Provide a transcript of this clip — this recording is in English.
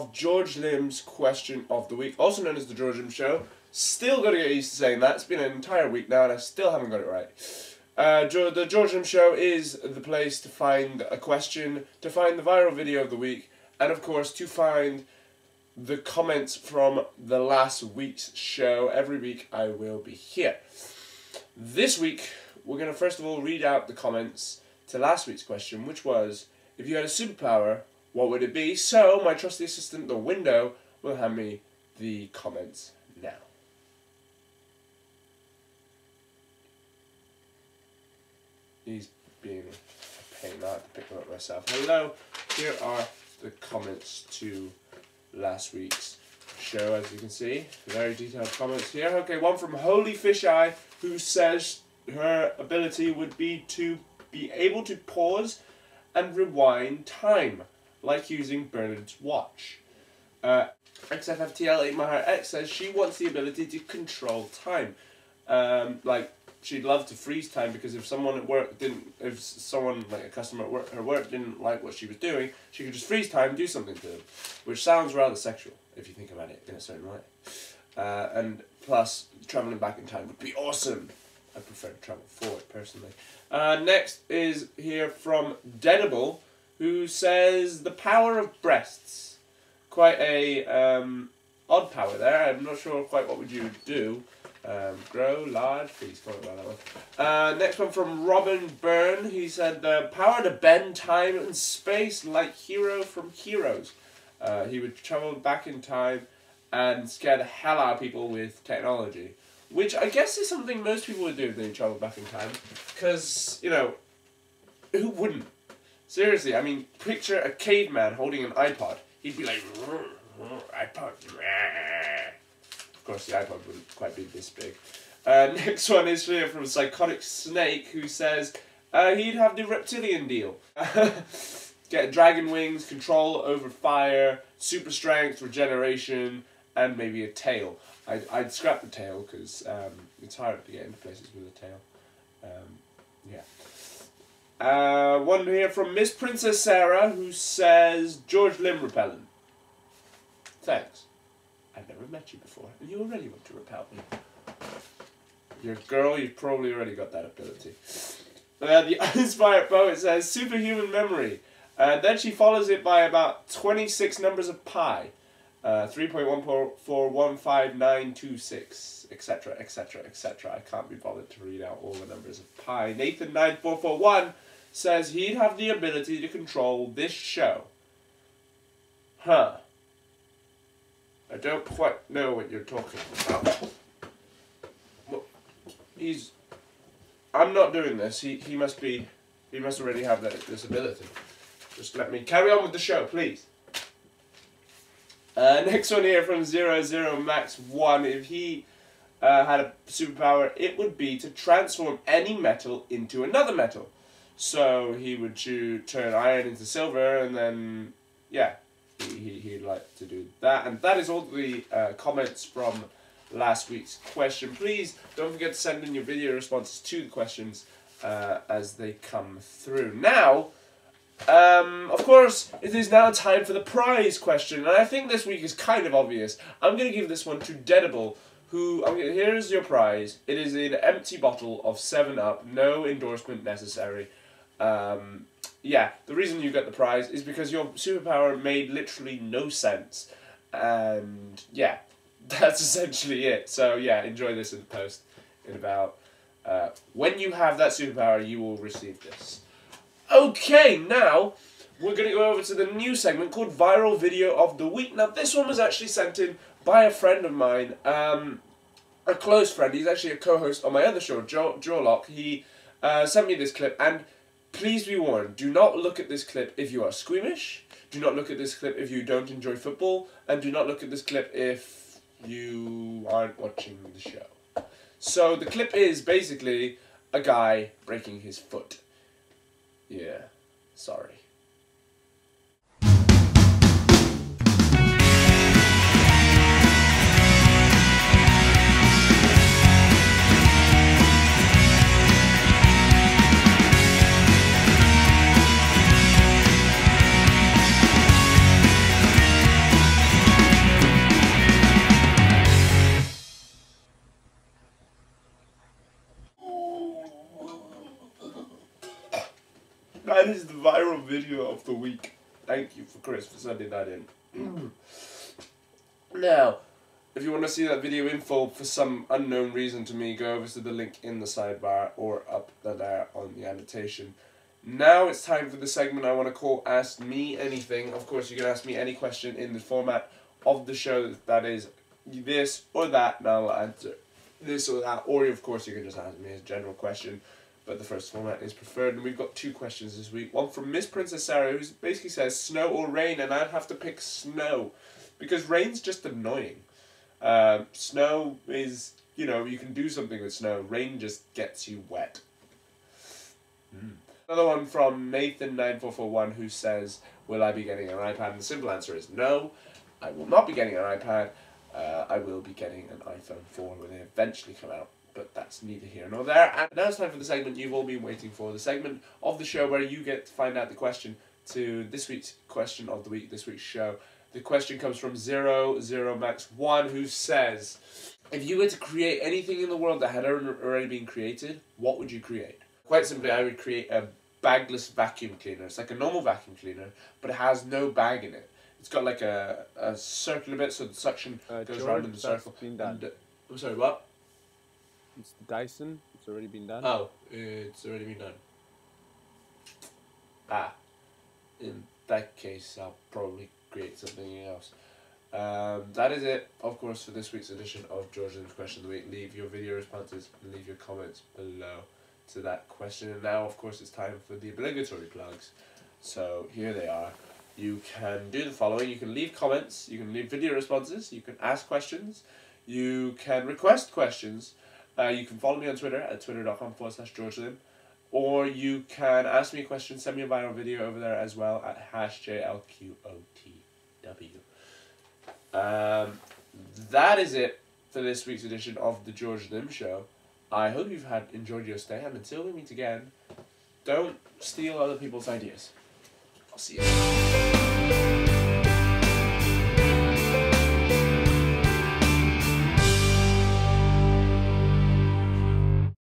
of JorjLim's question of the week, also known as the JorjLim Show. Still got to get used to saying that. It's been an entire week now and I still haven't got it right. The JorjLim Show is the place to find a question, to find the viral video of the week, and of course to find the comments from the last week's show. Every week I will be here. This week we're going to first of all read out the comments to last week's question, which was, if you had a superpower, what would it be? So my trusty assistant, the window, will hand me the comments now. He's being a pain. I have to pick them up myself. Hello, here are the comments to last week's show, as you can see. Very detailed comments here. Okay, one from Holy Fish Eye, who says her ability would be to be able to pause and rewind time, like using Bernard's watch. XFFTL 8MHz says she wants the ability to control time. Like, she'd love to freeze time, because if someone at work like a customer at work, her work didn't like what she was doing, she could just freeze time and do something to them, which sounds rather sexual if you think about it in a certain way. And plus, traveling back in time would be awesome. I prefer to travel forward personally. Next is here from Deadable, who says the power of breasts. Quite a odd power there. I'm not sure quite what would you do. Grow large, please comment about that one. Next one from Robin Byrne. He said the power to bend time and space like Hero from Heroes. He would travel back in time and scare the hell out of people with technology, which I guess is something most people would do if they travel back in time, because, you know, who wouldn't? Seriously, I mean, picture a caveman holding an iPod. He'd be like, iPod. Of course, the iPod wouldn't quite be this big. Next one is here from Psychotic Snake, who says he'd have the reptilian deal. Get dragon wings, control over fire, super strength, regeneration, and maybe a tail. I'd scrap the tail, because it's hard to get into places with a tail. Yeah. One here from Miss Princess Sarah, who says JorjLim repellent. Thanks. I've never met you before, and you already want to repel me. You're a girl, you've probably already got that ability. The Uninspired Poet says superhuman memory. Then she follows it by about 26 numbers of pi. 3.1415926, etc., etc., etc. I can't be bothered to read out all the numbers of pi. Nathan9441 says he'd have the ability to control this show. Huh. I don't quite know what you're talking about. Well, I'm not doing this. He must already have this ability. Just let me carry on with the show, please. Next one here from 00Max1. If he had a superpower, it would be to transform any metal into another metal. So he would turn iron into silver, and then, yeah, he'd like to do that. And that is all the comments from last week's question. Please don't forget to send in your video responses to the questions as they come through. Now, of course, it is now time for the prize question, and I think this week is kind of obvious. I'm going to give this one to Deadable, who, here is your prize. It is an empty bottle of 7-Up, no endorsement necessary. Yeah, the reason you got the prize is because your superpower made literally no sense, and yeah, that's essentially it. So yeah, enjoy this in post in about, when you have that superpower, you will receive this. Okay, now we're going to go over to the new segment called Viral Video of the Week. Now, this one was actually sent in by a friend of mine, a close friend. He's actually a co-host on my other show, JorjLim. He sent me this clip, and please be warned, do not look at this clip if you are squeamish, do not look at this clip if you don't enjoy football, and do not look at this clip if you aren't watching the show. So, the clip is basically a guy breaking his foot. Yeah, sorry. That is the viral video of the week. Thank you for Chris for sending that in. Now, if you want to see that video in full for some unknown reason to me, go over to the link in the sidebar or up there on the annotation. Now it's time for the segment I want to call Ask Me Anything. Of course, you can ask me any question in the format of the show that is this or that, and I'll answer this or that. Or, of course, you can just ask me a general question, but the first format is preferred. And we've got 2 questions this week. One from Miss Princess Sarah, who basically says snow or rain, and I'd have to pick snow, because rain's just annoying. Snow is, you know, you can do something with snow. Rain just gets you wet. Another one from Nathan9441, who says, will I be getting an iPad? And the simple answer is no, I will not be getting an iPad. I will be getting an iPhone 4 when they eventually come out, but that's neither here nor there. And now it's time for the segment you've all been waiting for, the segment of the show where you get to find out the question to this week's question of the week, this week's show. The question comes from 00Max1, who says, if you were to create anything in the world that had already been created, what would you create? Quite simply, I would create a bagless vacuum cleaner. It's like a normal vacuum cleaner, but it has no bag in it. It's got like a circular bit, so the suction goes around in the circle. Been done. And, I'm sorry, what? It's the Dyson. It's already been done. Oh, it's already been done. Ah, in that case, I'll probably create something else. That is it, of course, for this week's edition of JorjLim's Question of the Week. Leave your video responses and leave your comments below to that question. And now, of course, it's time for the obligatory plugs. So here they are. You can do the following. You can leave comments, you can leave video responses, you can ask questions, you can request questions, you can follow me on Twitter at twitter.com/JorjLim, or you can ask me a question, send me a viral video over there as well at #JLQOTW. That is it for this week's edition of the JorjLim Show. I hope you've enjoyed your stay, and until we meet again, don't steal other people's ideas. I'll see you.